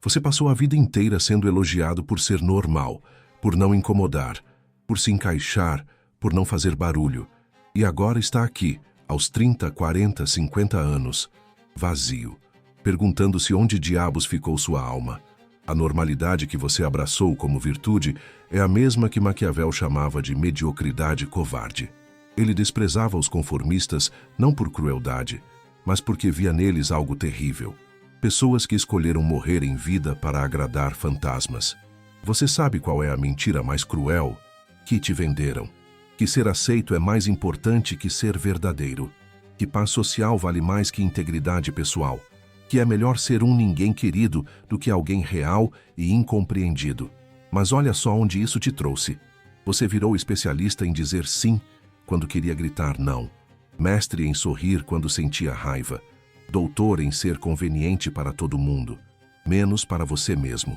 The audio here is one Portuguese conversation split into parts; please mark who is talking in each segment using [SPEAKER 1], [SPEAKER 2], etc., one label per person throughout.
[SPEAKER 1] Você passou a vida inteira sendo elogiado por ser normal, por não incomodar, por se encaixar, por não fazer barulho. E agora está aqui, aos 30, 40, 50 anos, vazio, perguntando-se onde diabos ficou sua alma. A normalidade que você abraçou como virtude é a mesma que Maquiavel chamava de mediocridade covarde. Ele desprezava os conformistas não por crueldade, mas porque via neles algo terrível. Pessoas que escolheram morrer em vida para agradar fantasmas. Você sabe qual é a mentira mais cruel? Que te venderam. Que ser aceito é mais importante que ser verdadeiro. Que paz social vale mais que integridade pessoal. Que é melhor ser um ninguém querido do que alguém real e incompreendido. Mas olha só onde isso te trouxe. Você virou especialista em dizer sim quando queria gritar não. Mestre em sorrir quando sentia raiva. Doutor em ser conveniente para todo mundo, menos para você mesmo.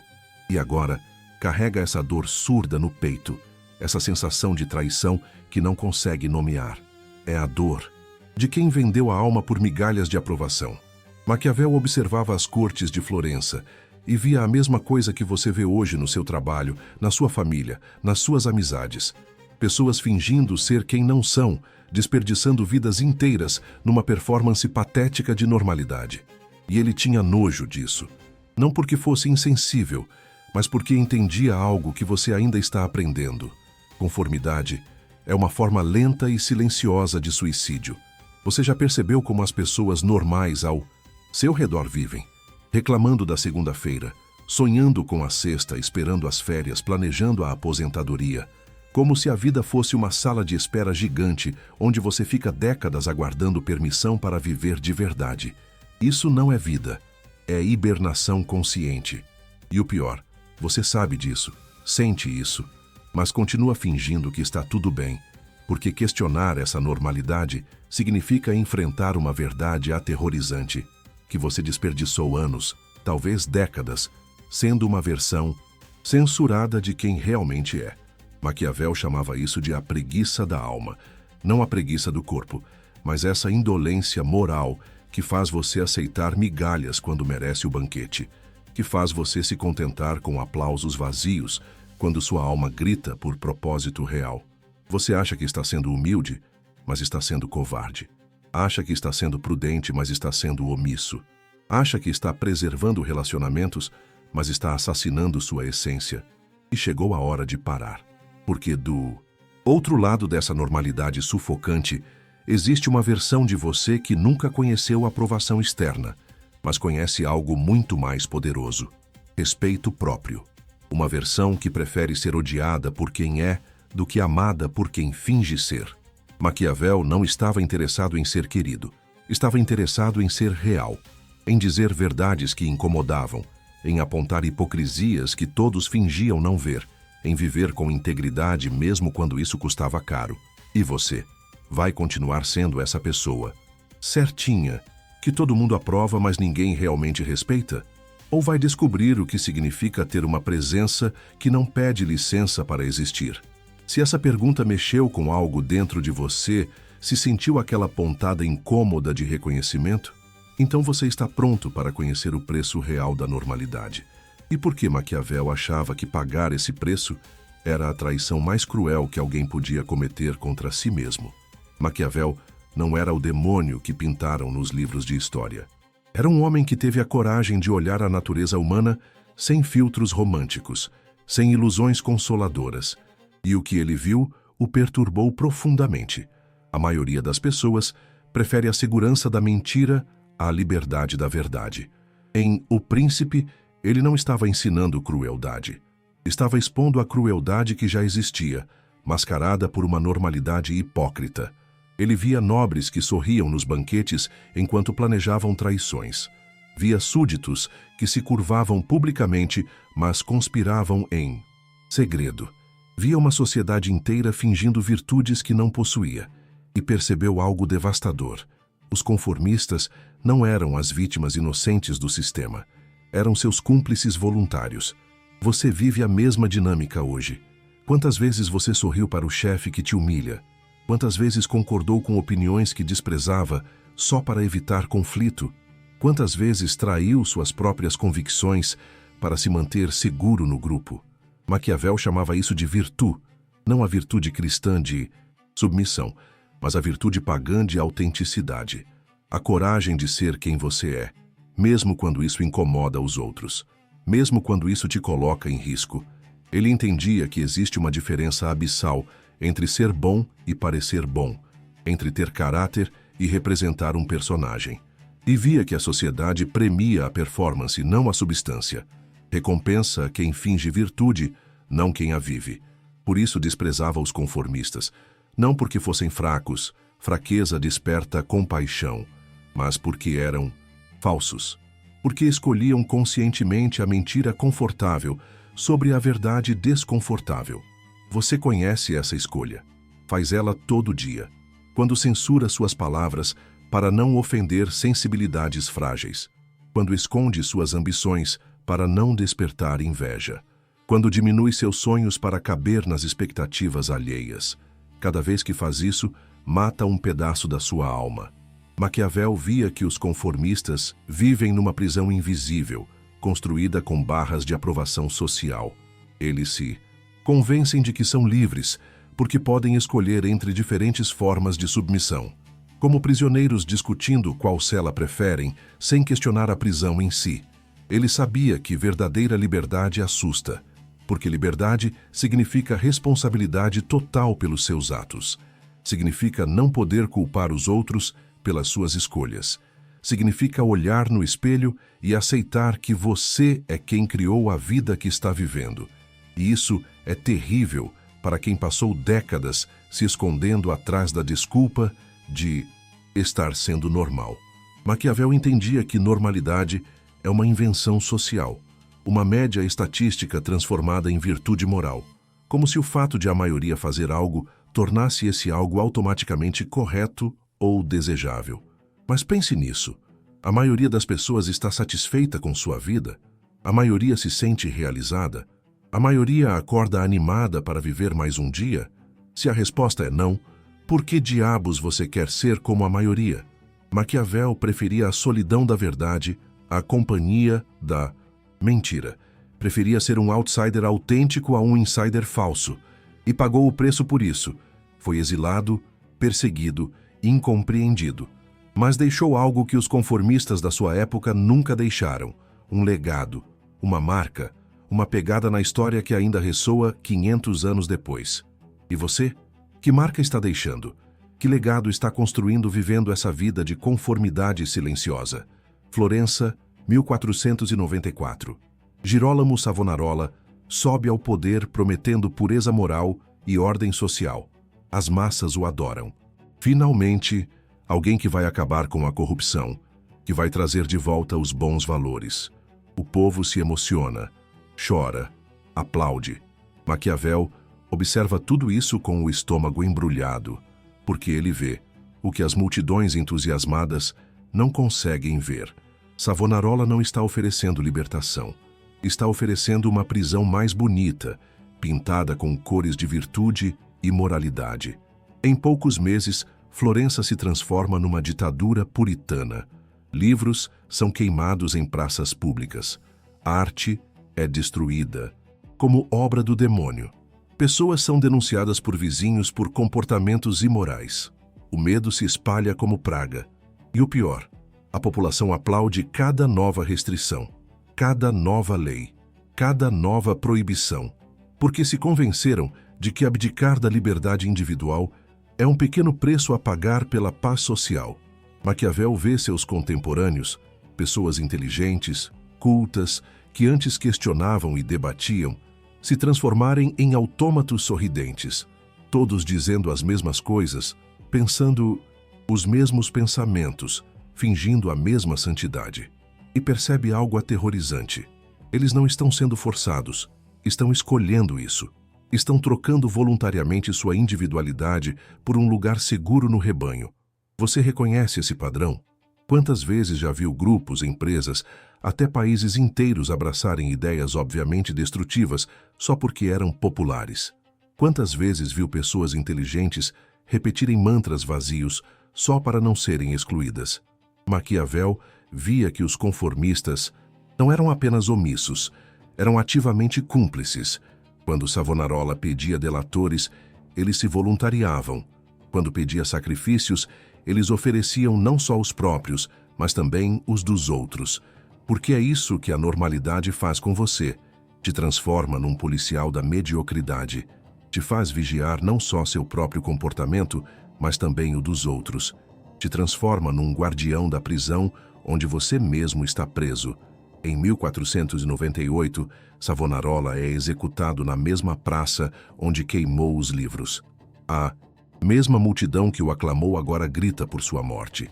[SPEAKER 1] E agora, carrega essa dor surda no peito, essa sensação de traição que não consegue nomear. É a dor de quem vendeu a alma por migalhas de aprovação. Maquiavel observava as cortes de Florença e via a mesma coisa que você vê hoje no seu trabalho, na sua família, nas suas amizades. Pessoas fingindo ser quem não são, desperdiçando vidas inteiras numa performance patética de normalidade. E ele tinha nojo disso. Não porque fosse insensível, mas porque entendia algo que você ainda está aprendendo. Conformidade é uma forma lenta e silenciosa de suicídio. Você já percebeu como as pessoas normais ao seu redor vivem? Reclamando da segunda-feira, sonhando com a sexta, esperando as férias, planejando a aposentadoria. Como se a vida fosse uma sala de espera gigante, onde você fica décadas aguardando permissão para viver de verdade. Isso não é vida, é hibernação consciente. E o pior, você sabe disso, sente isso, mas continua fingindo que está tudo bem, porque questionar essa normalidade significa enfrentar uma verdade aterrorizante, que você desperdiçou anos, talvez décadas, sendo uma versão censurada de quem realmente é. Maquiavel chamava isso de a preguiça da alma, não a preguiça do corpo, mas essa indolência moral que faz você aceitar migalhas quando merece o banquete, que faz você se contentar com aplausos vazios quando sua alma grita por propósito real. Você acha que está sendo humilde, mas está sendo covarde. Acha que está sendo prudente, mas está sendo omisso. Acha que está preservando relacionamentos, mas está assassinando sua essência. E chegou a hora de parar. Porque do outro lado dessa normalidade sufocante, existe uma versão de você que nunca conheceu aprovação externa, mas conhece algo muito mais poderoso: respeito próprio. Uma versão que prefere ser odiada por quem é do que amada por quem finge ser. Maquiavel não estava interessado em ser querido, estava interessado em ser real, em dizer verdades que incomodavam, em apontar hipocrisias que todos fingiam não ver, em viver com integridade mesmo quando isso custava caro. E você vai continuar sendo essa pessoa, certinha, que todo mundo aprova mas ninguém realmente respeita? Ou vai descobrir o que significa ter uma presença que não pede licença para existir? Se essa pergunta mexeu com algo dentro de você, se sentiu aquela pontada incômoda de reconhecimento, então você está pronto para conhecer o preço real da normalidade. E por que Maquiavel achava que pagar esse preço era a traição mais cruel que alguém podia cometer contra si mesmo? Maquiavel não era o demônio que pintaram nos livros de história. Era um homem que teve a coragem de olhar a natureza humana sem filtros românticos, sem ilusões consoladoras. E o que ele viu o perturbou profundamente. A maioria das pessoas prefere a segurança da mentira à liberdade da verdade. Em O Príncipe, ele não estava ensinando crueldade. Estava expondo a crueldade que já existia, mascarada por uma normalidade hipócrita. Ele via nobres que sorriam nos banquetes enquanto planejavam traições. Via súditos que se curvavam publicamente, mas conspiravam em segredo. Via uma sociedade inteira fingindo virtudes que não possuía. E percebeu algo devastador. Os conformistas não eram as vítimas inocentes do sistema. Eram seus cúmplices voluntários. Você vive a mesma dinâmica hoje. Quantas vezes você sorriu para o chefe que te humilha? Quantas vezes concordou com opiniões que desprezava só para evitar conflito? Quantas vezes traiu suas próprias convicções para se manter seguro no grupo. Maquiavel chamava isso de virtu, não a virtude cristã de submissão, mas a virtude pagã de autenticidade. A coragem de ser quem você é, mesmo quando isso incomoda os outros, mesmo quando isso te coloca em risco. Ele entendia que existe uma diferença abissal entre ser bom e parecer bom, entre ter caráter e representar um personagem. E via que a sociedade premia a performance, não a substância. Recompensa quem finge virtude, não quem a vive. Por isso desprezava os conformistas, não porque fossem fracos, fraqueza desperta compaixão, mas porque eram falsos, porque escolhiam conscientemente a mentira confortável sobre a verdade desconfortável. Você conhece essa escolha, faz ela todo dia, quando censura suas palavras para não ofender sensibilidades frágeis, quando esconde suas ambições para não despertar inveja, quando diminui seus sonhos para caber nas expectativas alheias. Cada vez que faz isso, mata um pedaço da sua alma. Maquiavel via que os conformistas vivem numa prisão invisível, construída com barras de aprovação social. Eles se convencem de que são livres, porque podem escolher entre diferentes formas de submissão, como prisioneiros discutindo qual cela preferem, sem questionar a prisão em si. Ele sabia que verdadeira liberdade assusta, porque liberdade significa responsabilidade total pelos seus atos. Significa não poder culpar os outros pelas suas escolhas. Significa olhar no espelho e aceitar que você é quem criou a vida que está vivendo. E isso é terrível para quem passou décadas se escondendo atrás da desculpa de estar sendo normal. Maquiavel entendia que normalidade é uma invenção social, uma média estatística transformada em virtude moral, como se o fato de a maioria fazer algo tornasse esse algo automaticamente correto ou desejável. Mas pense nisso. A maioria das pessoas está satisfeita com sua vida? A maioria se sente realizada? A maioria acorda animada para viver mais um dia? Se a resposta é não, por que diabos você quer ser como a maioria? Maquiavel preferia a solidão da verdade à companhia da mentira. Preferia ser um outsider autêntico a um insider falso. E pagou o preço por isso. Foi exilado, perseguido, incompreendido. Mas deixou algo que os conformistas da sua época nunca deixaram: um legado, uma marca, uma pegada na história que ainda ressoa 500 anos depois. E você? Que marca está deixando? Que legado está construindo vivendo essa vida de conformidade silenciosa? Florença, 1494. Girolamo Savonarola sobe ao poder prometendo pureza moral e ordem social. As massas o adoram. Finalmente, alguém que vai acabar com a corrupção, que vai trazer de volta os bons valores. O povo se emociona, chora, aplaude. Maquiavel observa tudo isso com o estômago embrulhado, porque ele vê o que as multidões entusiasmadas não conseguem ver. Savonarola não está oferecendo libertação. Está oferecendo uma prisão mais bonita, pintada com cores de virtude e moralidade. Em poucos meses, Florença se transforma numa ditadura puritana. Livros são queimados em praças públicas. Arte é destruída, como obra do demônio. Pessoas são denunciadas por vizinhos por comportamentos imorais. O medo se espalha como praga. E o pior, a população aplaude cada nova restrição, cada nova lei, cada nova proibição, porque se convenceram de que abdicar da liberdade individual é um pequeno preço a pagar pela paz social. Maquiavel vê seus contemporâneos, pessoas inteligentes, cultas, que antes questionavam e debatiam, se transformarem em autômatos sorridentes, todos dizendo as mesmas coisas, pensando os mesmos pensamentos, fingindo a mesma santidade. E percebe algo aterrorizante. Eles não estão sendo forçados, estão escolhendo isso. Estão trocando voluntariamente sua individualidade por um lugar seguro no rebanho. Você reconhece esse padrão? Quantas vezes já viu grupos, empresas, até países inteiros abraçarem ideias obviamente destrutivas só porque eram populares? Quantas vezes viu pessoas inteligentes repetirem mantras vazios só para não serem excluídas? Maquiavel via que os conformistas não eram apenas omissos, Eram ativamente cúmplices. Quando Savonarola pedia delatores, eles se voluntariavam. Quando pedia sacrifícios, eles ofereciam não só os próprios, mas também os dos outros. Porque é isso que a normalidade faz com você. Te transforma num policial da mediocridade. Te faz vigiar não só seu próprio comportamento, mas também o dos outros. Te transforma num guardião da prisão onde você mesmo está preso. Em 1498, Savonarola é executado na mesma praça onde queimou os livros. A mesma multidão que o aclamou agora grita por sua morte.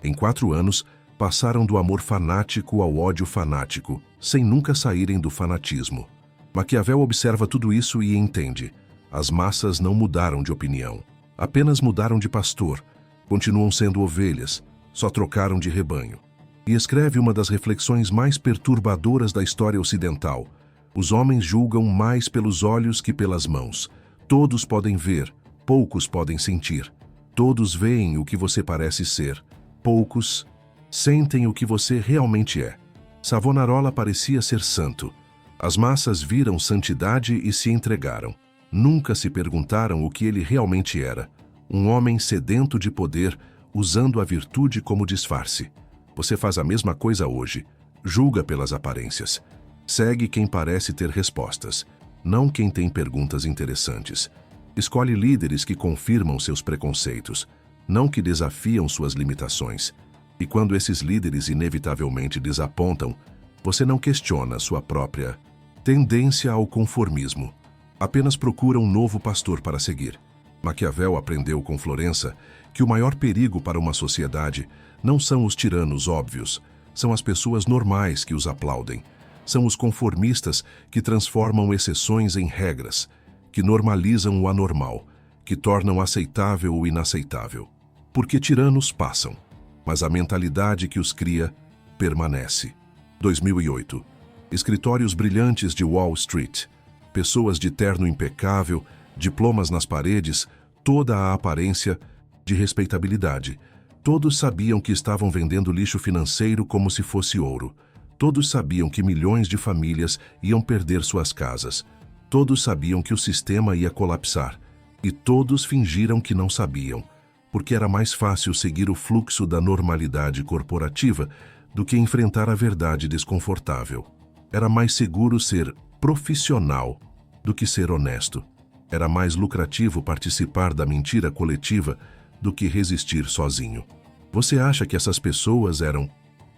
[SPEAKER 1] Em 4 anos, passaram do amor fanático ao ódio fanático, sem nunca saírem do fanatismo. Maquiavel observa tudo isso e entende. As massas não mudaram de opinião. Apenas mudaram de pastor. Continuam sendo ovelhas, só trocaram de rebanho. E escreve uma das reflexões mais perturbadoras da história ocidental. Os homens julgam mais pelos olhos que pelas mãos. Todos podem ver, poucos podem sentir. Todos veem o que você parece ser. Poucos sentem o que você realmente é. Savonarola parecia ser santo. As massas viram santidade e se entregaram. Nunca se perguntaram o que ele realmente era. Um homem sedento de poder, usando a virtude como disfarce. Você faz a mesma coisa hoje. Julga pelas aparências. Segue quem parece ter respostas, não quem tem perguntas interessantes. Escolhe líderes que confirmam seus preconceitos, não que desafiam suas limitações. E quando esses líderes inevitavelmente desapontam, você não questiona sua própria tendência ao conformismo. Apenas procura um novo pastor para seguir. Maquiavel aprendeu com Florença que o maior perigo para uma sociedade não são os tiranos óbvios, são as pessoas normais que os aplaudem. São os conformistas que transformam exceções em regras, que normalizam o anormal, que tornam aceitável o inaceitável. Porque tiranos passam, mas a mentalidade que os cria permanece. 2008. Escritórios brilhantes de Wall Street. Pessoas de terno impecável, diplomas nas paredes, toda a aparência de respeitabilidade. Todos sabiam que estavam vendendo lixo financeiro como se fosse ouro. Todos sabiam que milhões de famílias iam perder suas casas. Todos sabiam que o sistema ia colapsar. E todos fingiram que não sabiam, porque era mais fácil seguir o fluxo da normalidade corporativa do que enfrentar a verdade desconfortável. Era mais seguro ser profissional do que ser honesto. Era mais lucrativo participar da mentira coletiva do que resistir sozinho. Você acha que essas pessoas eram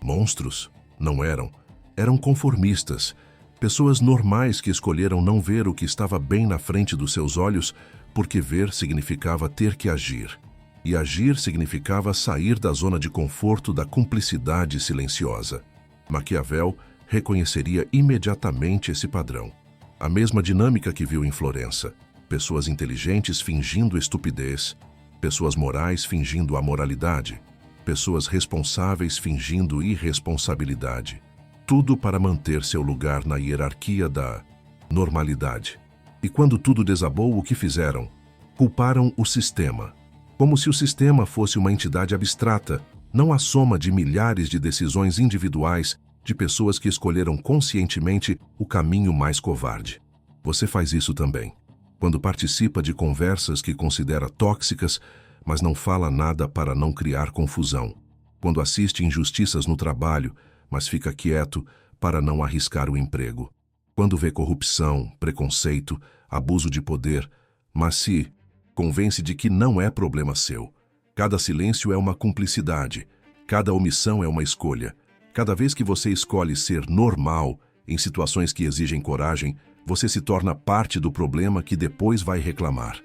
[SPEAKER 1] monstros? Não eram. Eram conformistas. Pessoas normais que escolheram não ver o que estava bem na frente dos seus olhos, porque ver significava ter que agir. E agir significava sair da zona de conforto da cumplicidade silenciosa. Maquiavel reconheceria imediatamente esse padrão. A mesma dinâmica que viu em Florença. Pessoas inteligentes fingindo estupidez, pessoas morais fingindo amoralidade, pessoas responsáveis fingindo irresponsabilidade. Tudo para manter seu lugar na hierarquia da normalidade. E quando tudo desabou, o que fizeram? Culparam o sistema. Como se o sistema fosse uma entidade abstrata, não a soma de milhares de decisões individuais de pessoas que escolheram conscientemente o caminho mais covarde. Você faz isso também. Quando participa de conversas que considera tóxicas, mas não fala nada para não criar confusão. Quando assiste injustiças no trabalho, mas fica quieto para não arriscar o emprego. Quando vê corrupção, preconceito, abuso de poder, mas se convence de que não é problema seu. Cada silêncio é uma cumplicidade, cada omissão é uma escolha. Cada vez que você escolhe ser normal em situações que exigem coragem, você se torna parte do problema que depois vai reclamar.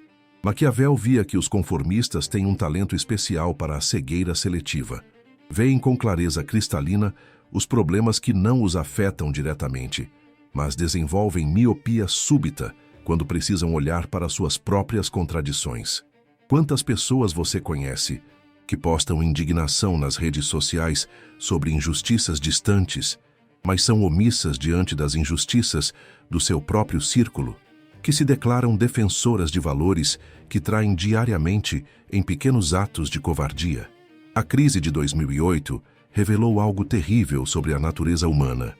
[SPEAKER 1] Maquiavel via que os conformistas têm um talento especial para a cegueira seletiva. Veem com clareza cristalina os problemas que não os afetam diretamente, mas desenvolvem miopia súbita quando precisam olhar para suas próprias contradições. Quantas pessoas você conhece que postam indignação nas redes sociais sobre injustiças distantes, mas são omissas diante das injustiças do seu próprio círculo, que se declaram defensoras de valores que traem diariamente em pequenos atos de covardia? A crise de 2008 revelou algo terrível sobre a natureza humana.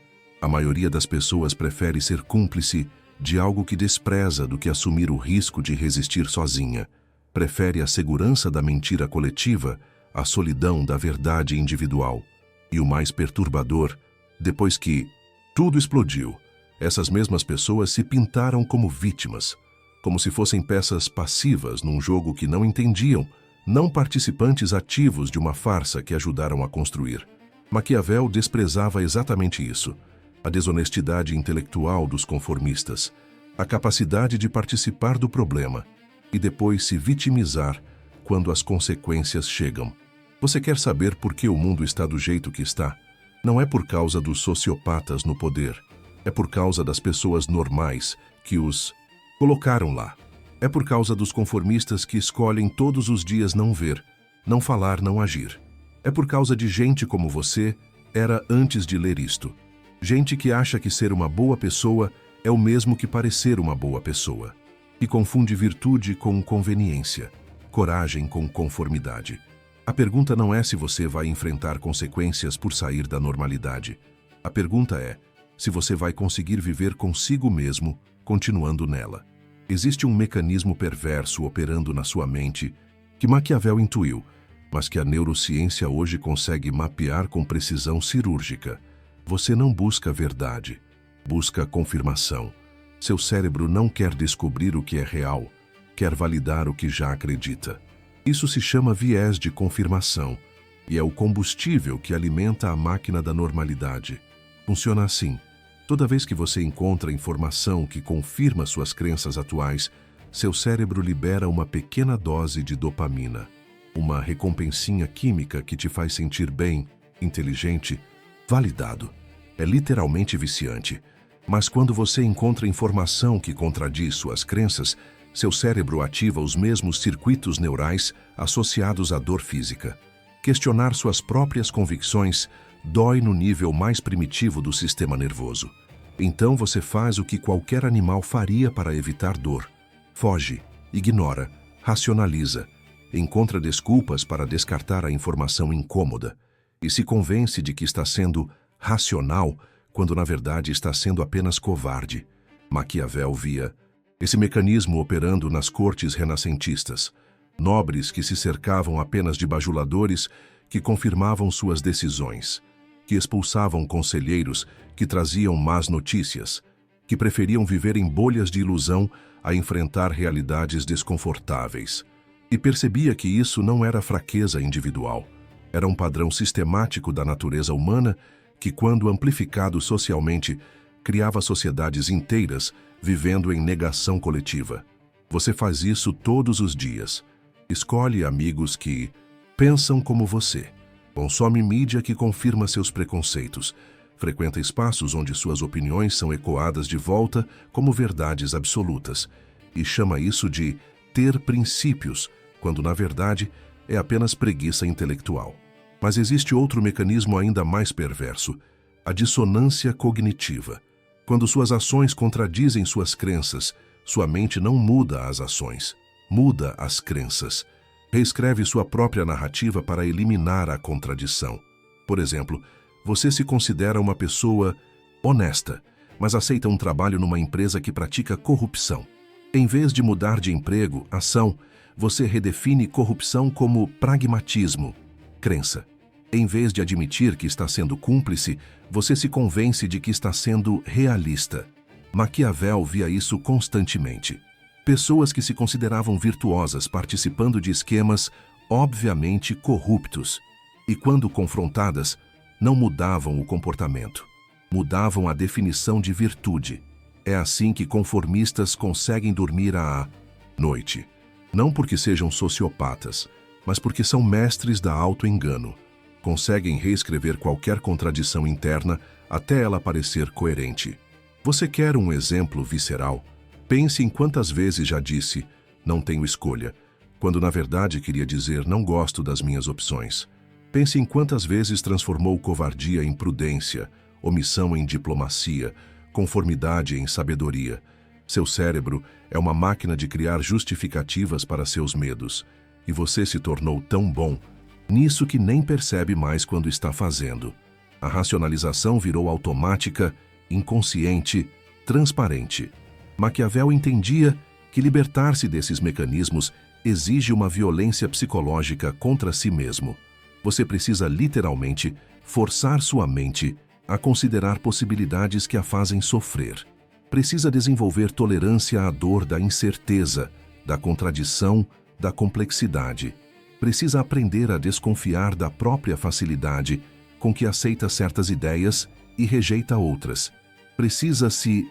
[SPEAKER 1] A maioria das pessoas prefere ser cúmplice de algo que despreza do que assumir o risco de resistir sozinha. Prefere a segurança da mentira coletiva à solidão da verdade individual. E o mais perturbador, depois que tudo explodiu, essas mesmas pessoas se pintaram como vítimas, como se fossem peças passivas num jogo que não entendiam, não participantes ativos de uma farsa que ajudaram a construir. Maquiavel desprezava exatamente isso: a desonestidade intelectual dos conformistas, a capacidade de participar do problema e depois se vitimizar quando as consequências chegam. Você quer saber por que o mundo está do jeito que está? Não é por causa dos sociopatas no poder. É por causa das pessoas normais que os colocaram lá. É por causa dos conformistas que escolhem todos os dias não ver, não falar, não agir. É por causa de gente como você era antes de ler isto. Gente que acha que ser uma boa pessoa é o mesmo que parecer uma boa pessoa. Que confunde virtude com conveniência, coragem com conformidade. A pergunta não é se você vai enfrentar consequências por sair da normalidade. A pergunta é se você vai conseguir viver consigo mesmo, continuando nela. Existe um mecanismo perverso operando na sua mente que Maquiavel intuiu, mas que a neurociência hoje consegue mapear com precisão cirúrgica. Você não busca verdade, busca confirmação. Seu cérebro não quer descobrir o que é real, quer validar o que já acredita. Isso se chama viés de confirmação e é o combustível que alimenta a máquina da normalidade. Funciona assim: toda vez que você encontra informação que confirma suas crenças atuais, seu cérebro libera uma pequena dose de dopamina, uma recompensinha química que te faz sentir bem, inteligente, validado. É literalmente viciante. Mas quando você encontra informação que contradiz suas crenças, seu cérebro ativa os mesmos circuitos neurais associados à dor física. Questionar suas próprias convicções dói no nível mais primitivo do sistema nervoso. Então você faz o que qualquer animal faria para evitar dor. Foge, ignora, racionaliza, encontra desculpas para descartar a informação incômoda e se convence de que está sendo racional quando na verdade está sendo apenas covarde. Maquiavel via esse mecanismo operando nas cortes renascentistas. Nobres que se cercavam apenas de bajuladores que confirmavam suas decisões, que expulsavam conselheiros que traziam más notícias, que preferiam viver em bolhas de ilusão a enfrentar realidades desconfortáveis. E percebia que isso não era fraqueza individual, era um padrão sistemático da natureza humana que, quando amplificado socialmente, criava sociedades inteiras vivendo em negação coletiva. Você faz isso todos os dias. Escolhe amigos que pensam como você. Consome mídia que confirma seus preconceitos. Frequenta espaços onde suas opiniões são ecoadas de volta como verdades absolutas. E chama isso de ter princípios, quando na verdade é apenas preguiça intelectual. Mas existe outro mecanismo ainda mais perverso: a dissonância cognitiva. Quando suas ações contradizem suas crenças, sua mente não muda as ações, muda as crenças. Reescreve sua própria narrativa para eliminar a contradição. Por exemplo, você se considera uma pessoa honesta, mas aceita um trabalho numa empresa que pratica corrupção. Em vez de mudar de emprego, ação, você redefine corrupção como pragmatismo, crença. Em vez de admitir que está sendo cúmplice, você se convence de que está sendo realista. Maquiavel via isso constantemente. Pessoas que se consideravam virtuosas participando de esquemas obviamente corruptos. E quando confrontadas, não mudavam o comportamento. Mudavam a definição de virtude. É assim que conformistas conseguem dormir à noite. Não porque sejam sociopatas, mas porque são mestres da auto-engano. Conseguem reescrever qualquer contradição interna até ela parecer coerente. Você quer um exemplo visceral? Pense em quantas vezes já disse, não tenho escolha, quando na verdade queria dizer, não gosto das minhas opções. Pense em quantas vezes transformou covardia em prudência, omissão em diplomacia, conformidade em sabedoria. Seu cérebro é uma máquina de criar justificativas para seus medos, e você se tornou tão bom nisso que nem percebe mais quando está fazendo. A racionalização virou automática inconsciente, transparente. Maquiavel entendia que libertar-se desses mecanismos exige uma violência psicológica contra si mesmo. Você precisa literalmente forçar sua mente a considerar possibilidades que a fazem sofrer. Precisa desenvolver tolerância à dor da incerteza, da contradição, da complexidade. Precisa aprender a desconfiar da própria facilidade com que aceita certas ideias e rejeita outras. Precisa se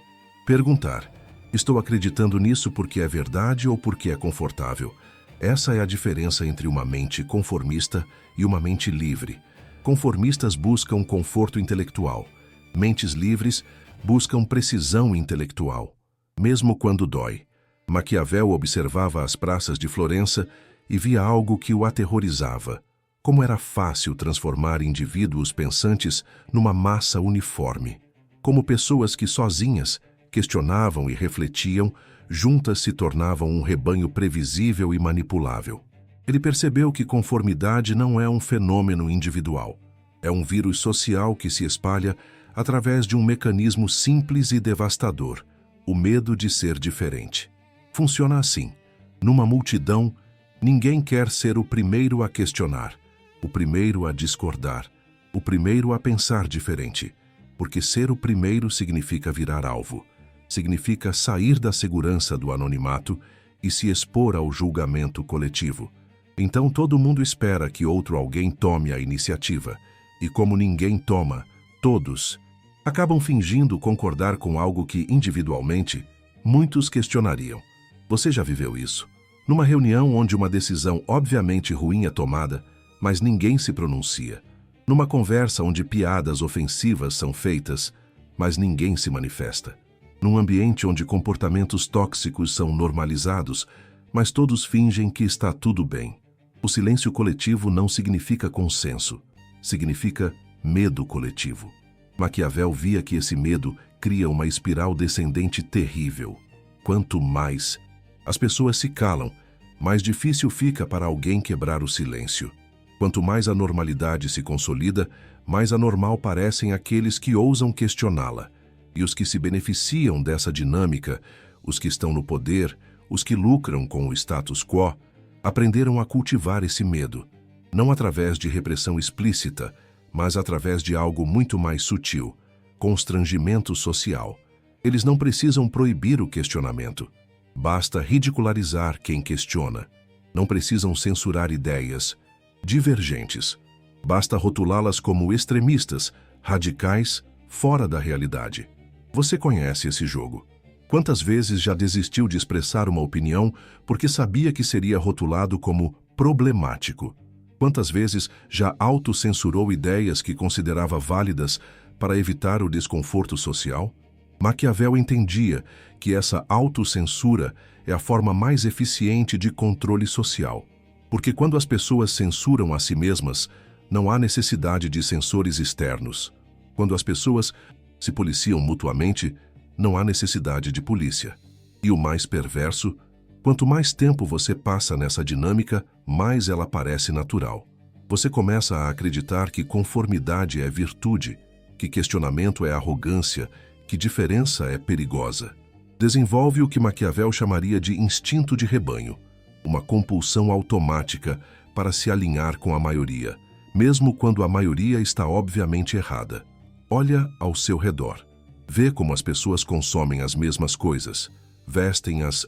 [SPEAKER 1] perguntar: estou acreditando nisso porque é verdade ou porque é confortável? Essa é a diferença entre uma mente conformista e uma mente livre. Conformistas buscam conforto intelectual. Mentes livres buscam precisão intelectual, mesmo quando dói. Maquiavel observava as praças de Florença e via algo que o aterrorizava. Como era fácil transformar indivíduos pensantes numa massa uniforme. Como pessoas que sozinhas questionavam e refletiam, juntas se tornavam um rebanho previsível e manipulável. Ele percebeu que conformidade não é um fenômeno individual. É um vírus social que se espalha através de um mecanismo simples e devastador: o medo de ser diferente. Funciona assim: numa multidão, ninguém quer ser o primeiro a questionar, o primeiro a discordar, o primeiro a pensar diferente, porque ser o primeiro significa virar alvo, significa sair da segurança do anonimato e se expor ao julgamento coletivo. Então todo mundo espera que outro alguém tome a iniciativa, e como ninguém toma, todos acabam fingindo concordar com algo que, individualmente, muitos questionariam. Você já viveu isso? Numa reunião onde uma decisão obviamente ruim é tomada, mas ninguém se pronuncia. Numa conversa onde piadas ofensivas são feitas, mas ninguém se manifesta. Num ambiente onde comportamentos tóxicos são normalizados, mas todos fingem que está tudo bem. O silêncio coletivo não significa consenso, significa medo coletivo. Maquiavel via que esse medo cria uma espiral descendente terrível. Quanto mais as pessoas se calam, mais difícil fica para alguém quebrar o silêncio. Quanto mais a normalidade se consolida, mais anormal parecem aqueles que ousam questioná-la. E os que se beneficiam dessa dinâmica, os que estão no poder, os que lucram com o status quo, aprenderam a cultivar esse medo, não através de repressão explícita, mas através de algo muito mais sutil: constrangimento social. Eles não precisam proibir o questionamento. Basta ridicularizar quem questiona. Não precisam censurar ideias divergentes. Basta rotulá-las como extremistas, radicais, fora da realidade. Você conhece esse jogo. Quantas vezes já desistiu de expressar uma opinião porque sabia que seria rotulado como problemático? Quantas vezes já autocensurou ideias que considerava válidas para evitar o desconforto social? Maquiavel entendia que essa autocensura é a forma mais eficiente de controle social, porque quando as pessoas censuram a si mesmas, não há necessidade de censores externos. Quando as pessoas se policiam mutuamente, não há necessidade de polícia. E o mais perverso: quanto mais tempo você passa nessa dinâmica, mais ela parece natural. Você começa a acreditar que conformidade é virtude, que questionamento é arrogância, que diferença é perigosa. Desenvolve o que Maquiavel chamaria de instinto de rebanho, uma compulsão automática para se alinhar com a maioria, mesmo quando a maioria está obviamente errada. Olha ao seu redor. Vê como as pessoas consomem as mesmas coisas, vestem as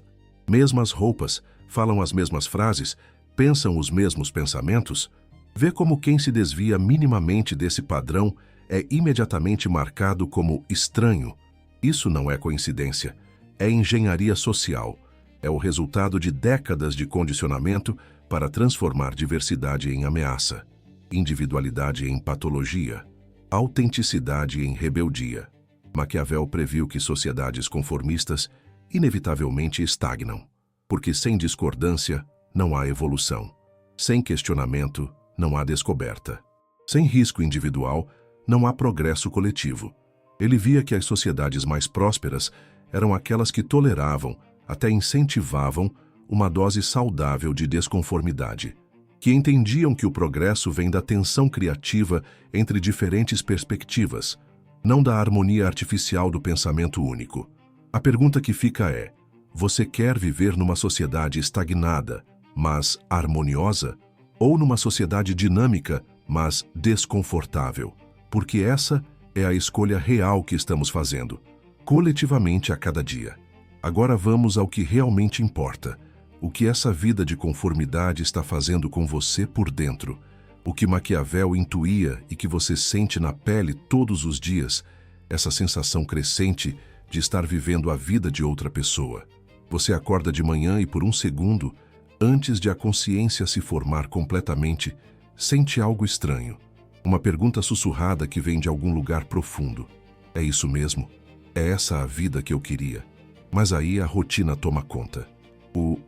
[SPEAKER 1] mesmas roupas, falam as mesmas frases, pensam os mesmos pensamentos. Vê como quem se desvia minimamente desse padrão é imediatamente marcado como estranho. Isso não é coincidência, é engenharia social. É o resultado de décadas de condicionamento para transformar diversidade em ameaça, individualidade em patologia, autenticidade em rebeldia. Maquiavel previu que sociedades conformistas inevitavelmente estagnam, porque sem discordância não há evolução, sem questionamento não há descoberta, sem risco individual não há progresso coletivo. Ele via que as sociedades mais prósperas eram aquelas que toleravam, até incentivavam, uma dose saudável de desconformidade, que entendiam que o progresso vem da tensão criativa entre diferentes perspectivas, não da harmonia artificial do pensamento único. A pergunta que fica é: você quer viver numa sociedade estagnada, mas harmoniosa? Ou numa sociedade dinâmica, mas desconfortável? Porque essa é a escolha real que estamos fazendo, coletivamente a cada dia. Agora vamos ao que realmente importa. O que essa vida de conformidade está fazendo com você por dentro. O que Maquiavel intuía e que você sente na pele todos os dias, essa sensação crescente de estar vivendo a vida de outra pessoa. Você acorda de manhã e por um segundo, antes de a consciência se formar completamente, sente algo estranho. Uma pergunta sussurrada que vem de algum lugar profundo. É isso mesmo? É essa a vida que eu queria? Mas aí a rotina toma conta. O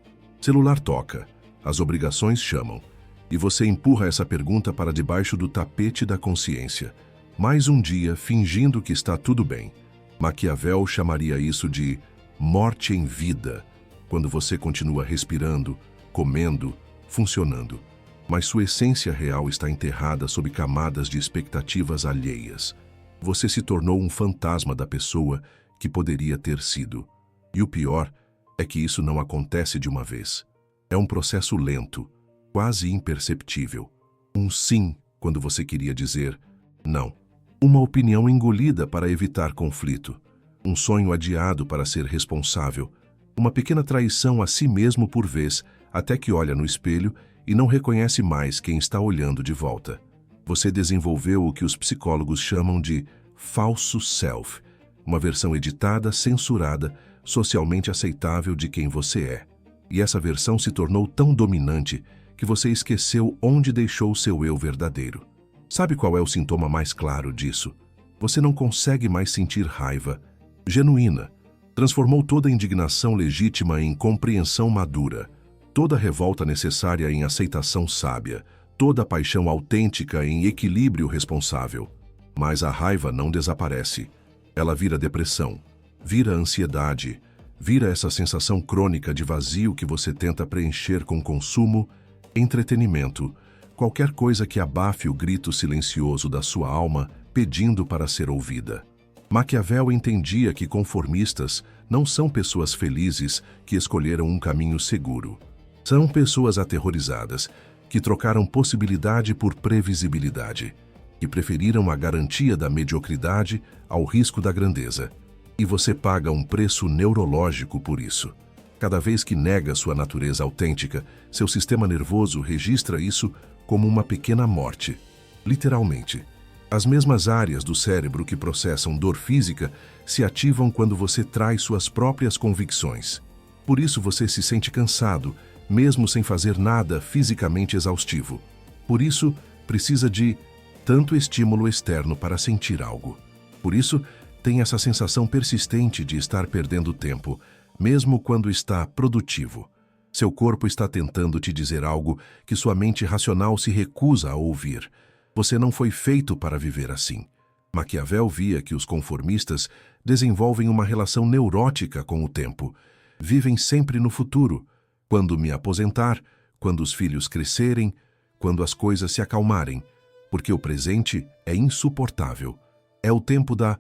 [SPEAKER 1] celular toca, as obrigações chamam, e você empurra essa pergunta para debaixo do tapete da consciência. Mais um dia fingindo que está tudo bem. Maquiavel chamaria isso de morte em vida, quando você continua respirando, comendo, funcionando, mas sua essência real está enterrada sob camadas de expectativas alheias. Você se tornou um fantasma da pessoa que poderia ter sido. E o pior é que isso não acontece de uma vez. É um processo lento, quase imperceptível. Um sim quando você queria dizer não. Uma opinião engolida para evitar conflito. Um sonho adiado para ser responsável. Uma pequena traição a si mesmo por vez, até que olha no espelho e não reconhece mais quem está olhando de volta. Você desenvolveu o que os psicólogos chamam de falso self, uma versão editada, censurada, socialmente aceitável de quem você é. E essa versão se tornou tão dominante que você esqueceu onde deixou seu eu verdadeiro. Sabe qual é o sintoma mais claro disso? Você não consegue mais sentir raiva genuína. Transformou toda a indignação legítima em compreensão madura, toda a revolta necessária em aceitação sábia, toda a paixão autêntica em equilíbrio responsável. Mas a raiva não desaparece. Ela vira depressão, vira ansiedade, vira essa sensação crônica de vazio que você tenta preencher com consumo, entretenimento, qualquer coisa que abafe o grito silencioso da sua alma pedindo para ser ouvida. Maquiavel entendia que conformistas não são pessoas felizes que escolheram um caminho seguro. São pessoas aterrorizadas que trocaram possibilidade por previsibilidade, que preferiram a garantia da mediocridade ao risco da grandeza. E você paga um preço neurológico por isso. Cada vez que nega sua natureza autêntica, seu sistema nervoso registra isso como uma pequena morte. Literalmente. As mesmas áreas do cérebro que processam dor física se ativam quando você trai suas próprias convicções. Por isso você se sente cansado, mesmo sem fazer nada fisicamente exaustivo. Por isso, precisa de tanto estímulo externo para sentir algo. Por isso, tem essa sensação persistente de estar perdendo tempo, mesmo quando está produtivo. Seu corpo está tentando te dizer algo que sua mente racional se recusa a ouvir. Você não foi feito para viver assim. Maquiavel via que os conformistas desenvolvem uma relação neurótica com o tempo. Vivem sempre no futuro. Quando me aposentar, quando os filhos crescerem, quando as coisas se acalmarem. Porque o presente é insuportável. É o tempo da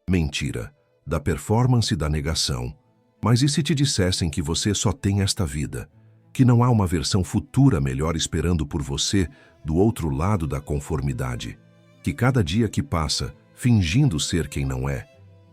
[SPEAKER 1] mentira, da performance da negação. Mas e se te dissessem que você só tem esta vida? Que não há uma versão futura melhor esperando por você do outro lado da conformidade? Que cada dia que passa, fingindo ser quem não é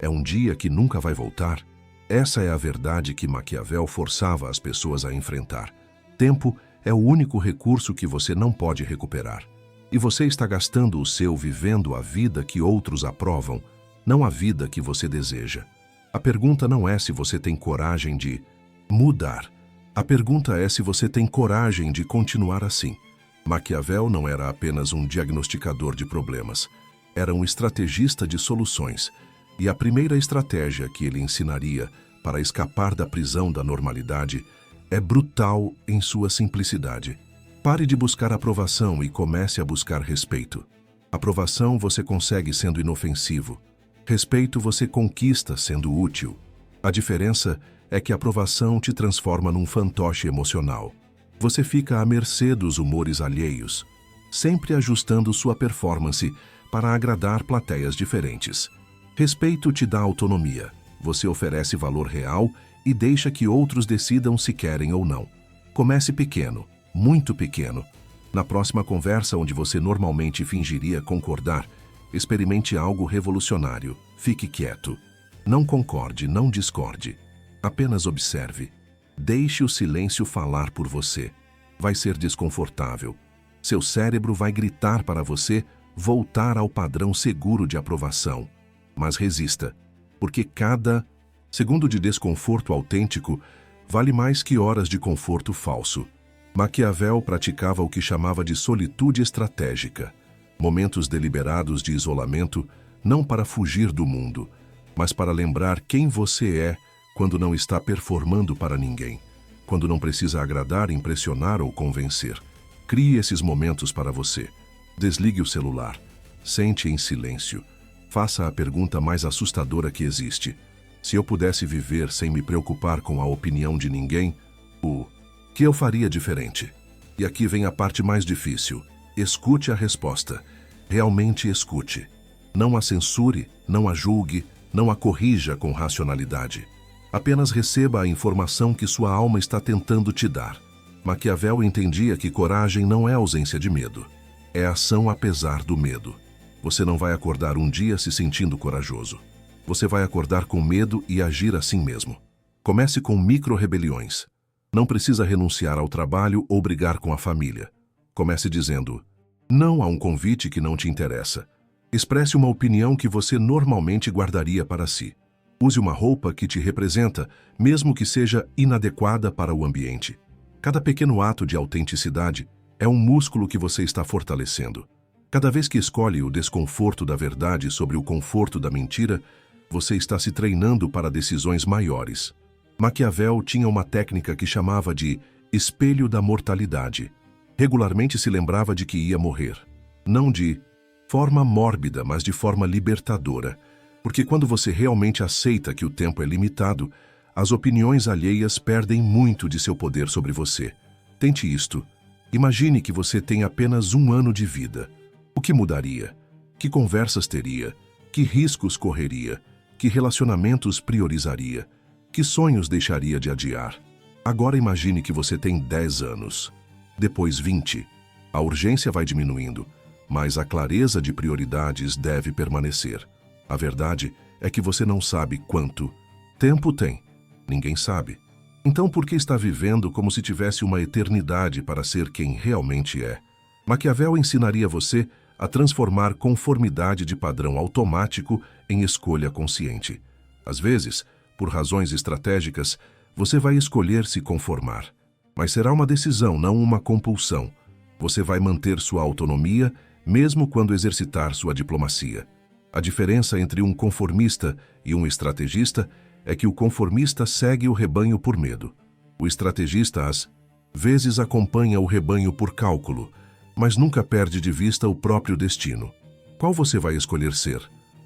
[SPEAKER 1] um dia que nunca vai voltar? Essa é a verdade que Maquiavel forçava as pessoas a enfrentar. Tempo é o único recurso que você não pode recuperar. E você está gastando o seu vivendo a vida que outros aprovam, não a vida que você deseja. A pergunta não é se você tem coragem de mudar. A pergunta é se você tem coragem de continuar assim. Maquiavel não era apenas um diagnosticador de problemas. Era um estrategista de soluções. E a primeira estratégia que ele ensinaria para escapar da prisão da normalidade é brutal em sua simplicidade. Pare de buscar aprovação e comece a buscar respeito. Aprovação você consegue sendo inofensivo. Respeito você conquista sendo útil. A diferença é que a aprovação te transforma num fantoche emocional. Você fica à mercê dos humores alheios, sempre ajustando sua performance para agradar plateias diferentes. Respeito te dá autonomia. Você oferece valor real e deixa que outros decidam se querem ou não. Comece pequeno, muito pequeno. Na próxima conversa onde você normalmente fingiria concordar, experimente algo revolucionário. Fique quieto. Não concorde, não discorde. Apenas observe. Deixe o silêncio falar por você. Vai ser desconfortável. Seu cérebro vai gritar para você voltar ao padrão seguro de aprovação. Mas resista, porque cada segundo de desconforto autêntico vale mais que horas de conforto falso. Maquiavel praticava o que chamava de solitude estratégica, momentos deliberados de isolamento, não para fugir do mundo, mas para lembrar quem você é quando não está performando para ninguém, quando não precisa agradar, impressionar ou convencer. Crie esses momentos para você. Desligue o celular. Sente em silêncio. Faça a pergunta mais assustadora que existe. Se eu pudesse viver sem me preocupar com a opinião de ninguém, o que eu faria diferente? E aqui vem a parte mais difícil. Escute a resposta. Realmente escute. Não a censure, não a julgue, não a corrija com racionalidade. Apenas receba a informação que sua alma está tentando te dar. Maquiavel entendia que coragem não é ausência de medo. É ação apesar do medo. Você não vai acordar um dia se sentindo corajoso. Você vai acordar com medo e agir assim mesmo. Comece com micro-rebeliões. Não precisa renunciar ao trabalho ou brigar com a família. Comece dizendo não a um convite que não te interessa. Expresse uma opinião que você normalmente guardaria para si. Use uma roupa que te representa, mesmo que seja inadequada para o ambiente. Cada pequeno ato de autenticidade é um músculo que você está fortalecendo. Cada vez que escolhe o desconforto da verdade sobre o conforto da mentira, você está se treinando para decisões maiores. Maquiavel tinha uma técnica que chamava de espelho da mortalidade. Regularmente se lembrava de que ia morrer. Não de forma mórbida, mas de forma libertadora. Porque quando você realmente aceita que o tempo é limitado, as opiniões alheias perdem muito de seu poder sobre você. Tente isto. Imagine que você tem apenas 1 ano de vida. O que mudaria? Que conversas teria? Que riscos correria? Que relacionamentos priorizaria? Que sonhos deixaria de adiar? Agora imagine que você tem 10 anos. Depois 20. A urgência vai diminuindo, mas a clareza de prioridades deve permanecer. A verdade é que você não sabe quanto tempo tem. Ninguém sabe. Então por que está vivendo como se tivesse uma eternidade para ser quem realmente é? Maquiavel ensinaria você a transformar conformidade de padrão automático em escolha consciente. Às vezes, por razões estratégicas, você vai escolher se conformar. Mas será uma decisão, não uma compulsão. Você vai manter sua autonomia, mesmo quando exercitar sua diplomacia. A diferença entre um conformista e um estrategista é que o conformista segue o rebanho por medo. O estrategista, às vezes, acompanha o rebanho por cálculo, mas nunca perde de vista o próprio destino. Qual você vai escolher ser?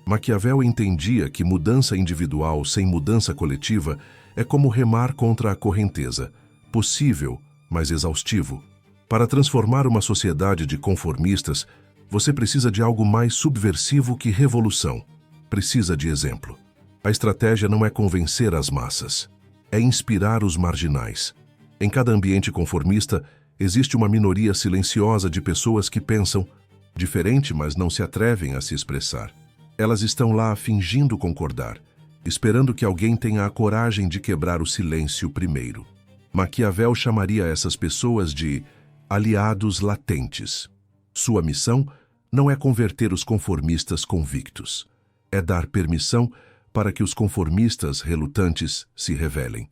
[SPEAKER 1] Maquiavel entendia que mudança individual sem mudança coletiva é como remar contra a correnteza, possível, mas exaustivo. Para transformar uma sociedade de conformistas, você precisa de algo mais subversivo que revolução. Precisa de exemplo. A estratégia não é convencer as massas, é inspirar os marginais. Em cada ambiente conformista, existe uma minoria silenciosa de pessoas que pensam diferente, mas não se atrevem a se expressar. Elas estão lá fingindo concordar, esperando que alguém tenha a coragem de quebrar o silêncio primeiro. Maquiavel chamaria essas pessoas de aliados latentes. Sua missão não é converter os conformistas convictos, é dar permissão para que os conformistas relutantes se revelem.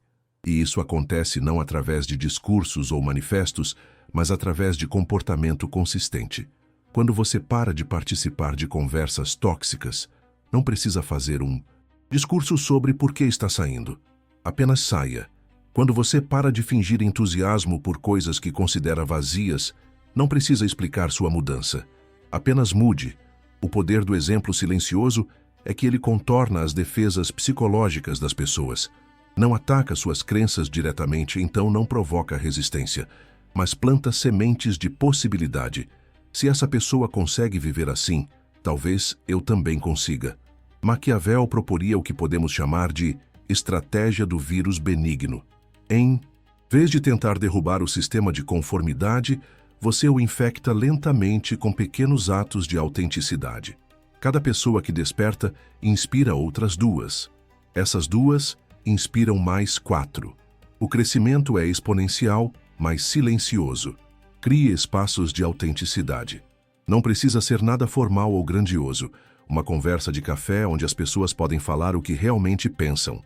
[SPEAKER 1] E isso acontece não através de discursos ou manifestos, mas através de comportamento consistente. Quando você para de participar de conversas tóxicas, não precisa fazer um discurso sobre por que está saindo. Apenas saia. Quando você para de fingir entusiasmo por coisas que considera vazias, não precisa explicar sua mudança. Apenas mude. O poder do exemplo silencioso é que ele contorna as defesas psicológicas das pessoas. Não ataca suas crenças diretamente, então não provoca resistência, mas planta sementes de possibilidade. Se essa pessoa consegue viver assim, talvez eu também consiga. Maquiavel proporia o que podemos chamar de estratégia do vírus benigno. Em vez de tentar derrubar o sistema de conformidade, você o infecta lentamente com pequenos atos de autenticidade. Cada pessoa que desperta inspira outras duas. Essas duas inspiram mais 4. O crescimento é exponencial, mas silencioso. Crie espaços de autenticidade. Não precisa ser nada formal ou grandioso. Uma conversa de café onde as pessoas podem falar o que realmente pensam.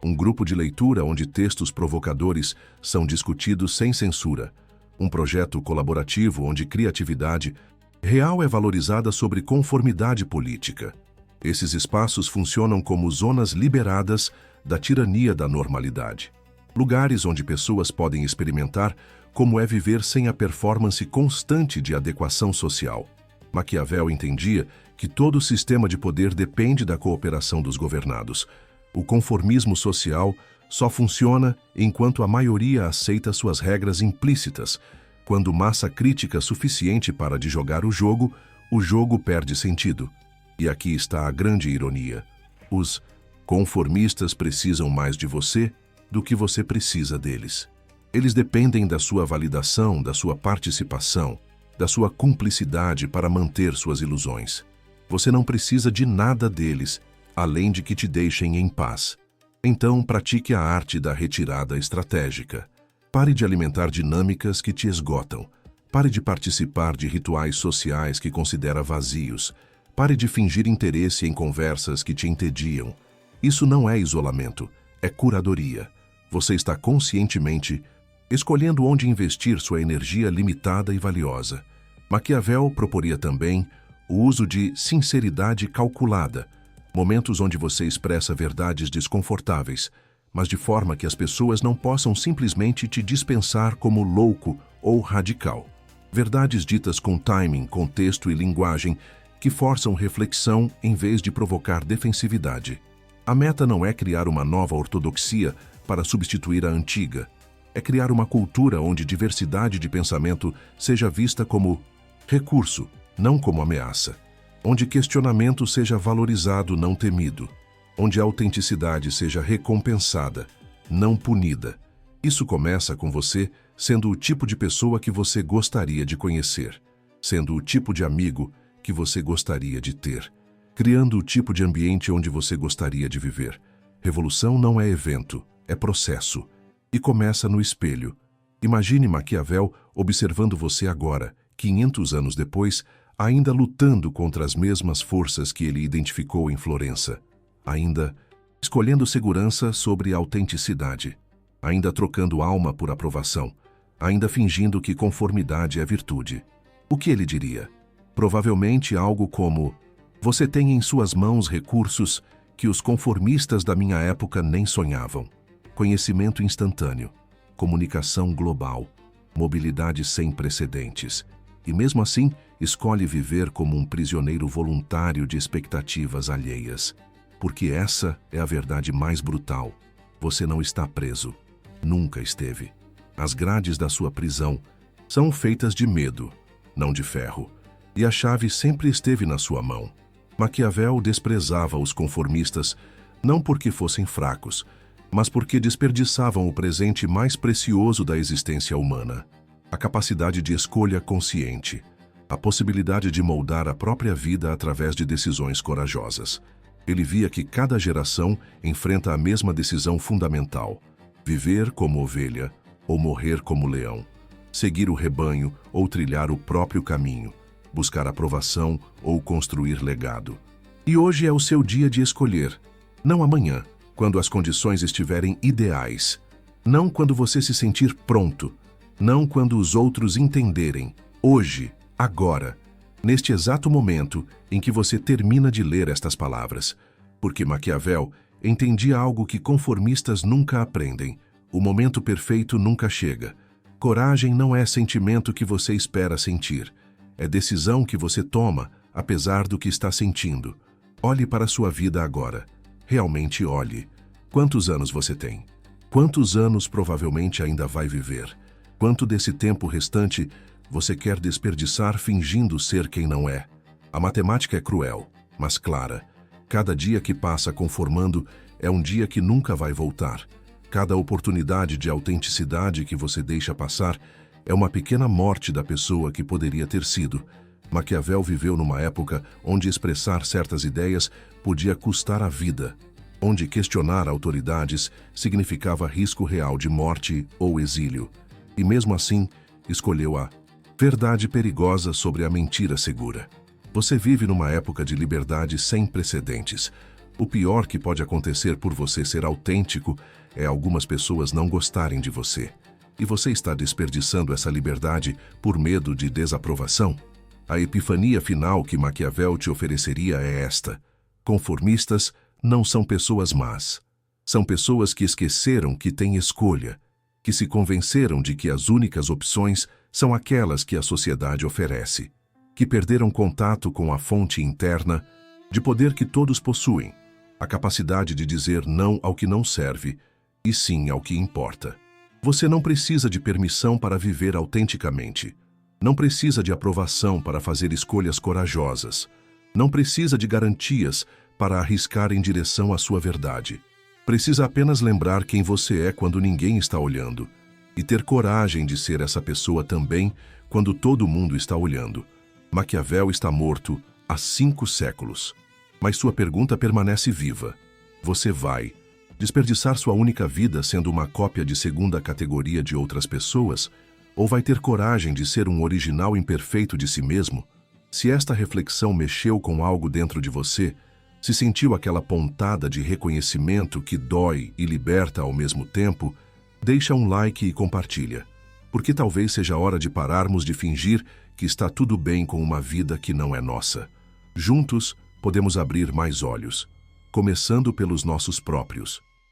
[SPEAKER 1] Um grupo de leitura onde textos provocadores são discutidos sem censura. Um projeto colaborativo onde criatividade real é valorizada sobre conformidade política. Esses espaços funcionam como zonas liberadas da tirania da normalidade. Lugares onde pessoas podem experimentar como é viver sem a performance constante de adequação social. Maquiavel entendia que todo sistema de poder depende da cooperação dos governados. O conformismo social só funciona enquanto a maioria aceita suas regras implícitas. Quando massa crítica suficiente para de jogar o jogo perde sentido. E aqui está a grande ironia. Os conformistas precisam mais de você do que você precisa deles. Eles dependem da sua validação, da sua participação, da sua cumplicidade para manter suas ilusões. Você não precisa de nada deles, além de que te deixem em paz. Então, pratique a arte da retirada estratégica. Pare de alimentar dinâmicas que te esgotam. Pare de participar de rituais sociais que considera vazios. Pare de fingir interesse em conversas que te entediam. Isso não é isolamento, é curadoria. Você está conscientemente escolhendo onde investir sua energia limitada e valiosa. Maquiavel proporia também o uso de sinceridade calculada, momentos onde você expressa verdades desconfortáveis, mas de forma que as pessoas não possam simplesmente te dispensar como louco ou radical. Verdades ditas com timing, contexto e linguagem que forçam reflexão em vez de provocar defensividade. A meta não é criar uma nova ortodoxia para substituir a antiga. É criar uma cultura onde diversidade de pensamento seja vista como recurso, não como ameaça. Onde questionamento seja valorizado, não temido. Onde a autenticidade seja recompensada, não punida. Isso começa com você sendo o tipo de pessoa que você gostaria de conhecer, sendo o tipo de amigo que você gostaria de ter, criando o tipo de ambiente onde você gostaria de viver. Revolução não é evento, é processo. E começa no espelho. Imagine Maquiavel observando você agora, 500 anos depois, ainda lutando contra as mesmas forças que ele identificou em Florença. Ainda escolhendo segurança sobre autenticidade. Ainda trocando alma por aprovação. Ainda fingindo que conformidade é virtude. O que ele diria? Provavelmente algo como: você tem em suas mãos recursos que os conformistas da minha época nem sonhavam. Conhecimento instantâneo, comunicação global, mobilidade sem precedentes. E mesmo assim, escolhe viver como um prisioneiro voluntário de expectativas alheias. Porque essa é a verdade mais brutal. Você não está preso. Nunca esteve. As grades da sua prisão são feitas de medo, não de ferro. E a chave sempre esteve na sua mão. Maquiavel desprezava os conformistas, não porque fossem fracos, mas porque desperdiçavam o presente mais precioso da existência humana. A capacidade de escolha consciente. A possibilidade de moldar a própria vida através de decisões corajosas. Ele via que cada geração enfrenta a mesma decisão fundamental: viver como ovelha ou morrer como leão, seguir o rebanho ou trilhar o próprio caminho, buscar aprovação ou construir legado. E hoje é o seu dia de escolher, não amanhã, quando as condições estiverem ideais, não quando você se sentir pronto, não quando os outros entenderem, hoje, agora, neste exato momento em que você termina de ler estas palavras, porque Maquiavel entendia algo que conformistas nunca aprendem: o momento perfeito nunca chega. Coragem não é sentimento que você espera sentir, é decisão que você toma, apesar do que está sentindo. Olhe para a sua vida agora. Realmente olhe. Quantos anos você tem? Quantos anos provavelmente ainda vai viver? Quanto desse tempo restante você quer desperdiçar fingindo ser quem não é? A matemática é cruel, mas clara. Cada dia que passa conformando é um dia que nunca vai voltar. Cada oportunidade de autenticidade que você deixa passar é uma pequena morte da pessoa que poderia ter sido. Maquiavel viveu numa época onde expressar certas ideias podia custar a vida, onde questionar autoridades significava risco real de morte ou exílio. E mesmo assim, escolheu a verdade perigosa sobre a mentira segura. Você vive numa época de liberdade sem precedentes. O pior que pode acontecer por você ser autêntico é algumas pessoas não gostarem de você. E você está desperdiçando essa liberdade por medo de desaprovação? A epifania final que Maquiavel te ofereceria é esta: conformistas não são pessoas más. São pessoas que esqueceram que têm escolha, que se convenceram de que as únicas opções são aquelas que a sociedade oferece, que perderam contato com a fonte interna de poder que todos possuem, a capacidade de dizer não ao que não serve e sim ao que importa. Você não precisa de permissão para viver autenticamente. Não precisa de aprovação para fazer escolhas corajosas. Não precisa de garantias para arriscar em direção à sua verdade. Precisa apenas lembrar quem você é quando ninguém está olhando e ter coragem de ser essa pessoa também quando todo mundo está olhando. Maquiavel está morto há 5 séculos, mas sua pergunta permanece viva. Você vai desperdiçar sua única vida sendo uma cópia de segunda categoria de outras pessoas? Ou vai ter coragem de ser um original imperfeito de si mesmo? Se esta reflexão mexeu com algo dentro de você, se sentiu aquela pontada de reconhecimento que dói e liberta ao mesmo tempo, deixa um like e compartilha, porque talvez seja a hora de pararmos de fingir que está tudo bem com uma vida que não é nossa. Juntos, podemos abrir mais olhos, começando pelos nossos próprios.